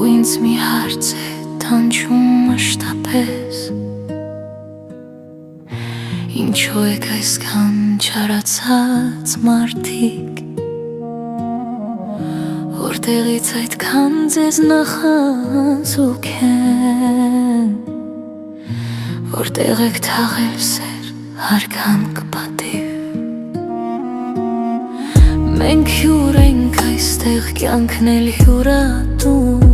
ու ինձ մի հարց է տանջում մշտապես, ինչու եք այսքան չարացած մարդիկ, որտեղից այդքան ձեզ նախանցուկ են, որտեղ եք թաղել սեր հարգանք պատիվ։ Մենք հյուր ենք այստեղ, կյանքն էլ հյուրատուն,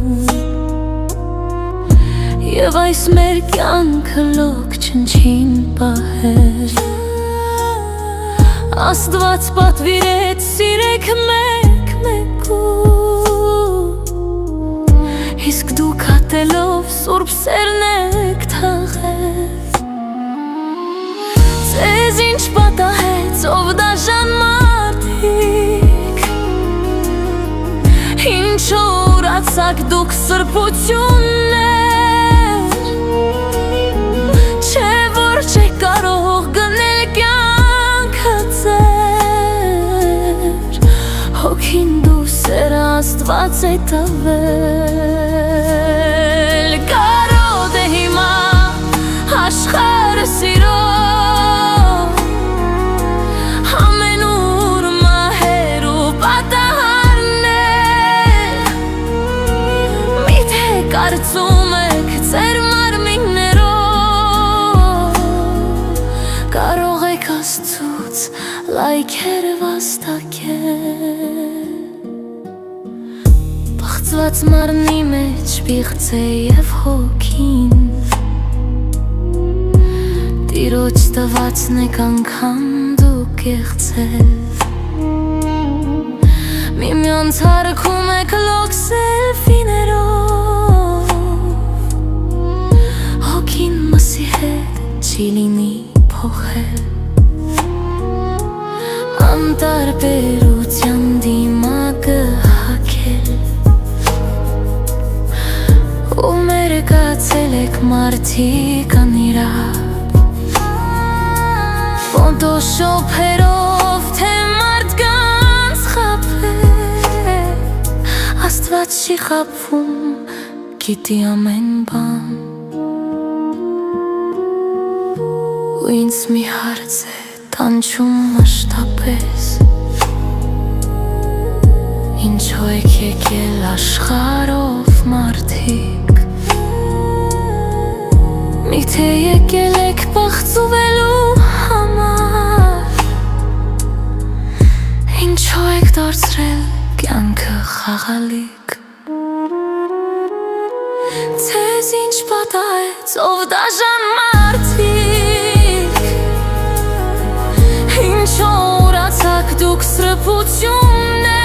և այս մեր կյանքը լոկ չնչին պահել։ Աստված պատվիրեց սիրեք մեկ մեկուն, իսկ դուք ատելով սուրբ սերն եք թաղել։ Ձեզ ինչ պատահեց, ով դաժան մարդիկ, ինչու ուրացաք դուք սրբություններ, չէ որ չեք կարող գնել կյանքը ձեր, հոգին դու սերը Աստված է տվել։ Կարոտ է հիմա աշխարհը սիրով, ամենուր մահեր ու պատահարներ, միթե կարծում եք ձեր մարմիններով կարող եք Աստծուց լայքեր վաստակել։ Բաղձված մարմնի մեջ պիղծ է և հոգին, Տիրոջ տվածն եք անգամ դուք կեղծել, միմյանց հարգում եք լոկ սելֆիներով, հոգին մսի հետ չի լինի փոխել, անտարբերության դիմակը հագել, ու մերկացել եք մարդիկ անիրավ, ֆոտոշոփերով թե մարդկանց խաբել, Աստված չի խաբվում, գիտի ամեն բան, ու ինձ մի հարց է տանջում մշտապես, ինչու եք եկել աշխարհով մարդիկ, միթե եկել եք բախծուվելու համար, ինչու եք դարձրել կյանքը խաղալիք, ձեզ ինչ պատահեց, ով դաժան մարդիկ, ինչու ուրացաք դուք սրբություններ,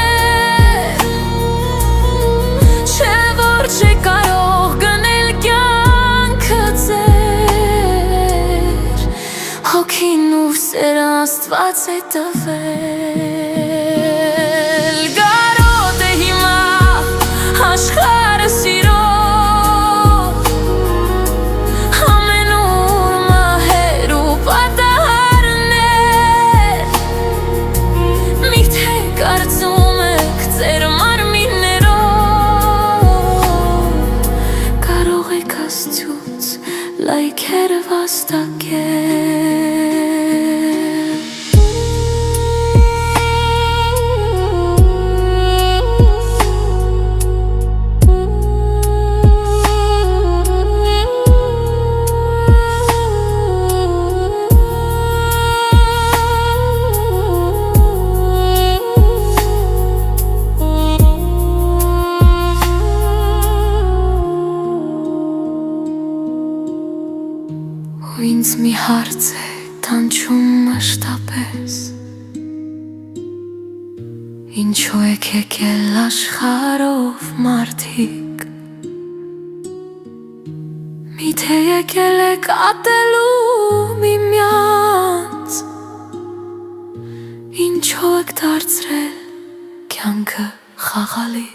չէ որ չեք կարող գնել կյանքը ձեր, հոգին ու սերը Աստված է տվել։ Կարոտ է հիմա աշխարհը սիրով, ամենուր մահեր ու պատահարներ, միթե կարծում եք ձեր մարմիններով կարող եք Աստծուց լայքեր վաստակել։ Ու ինձ մի հարց է տանջում մշտապես, ինչու եք եկել աշխարհով մարդիկ, միթե եկել եք ատելու միմյանց, ինչու եք դարձրել կյանքը խաղալիք։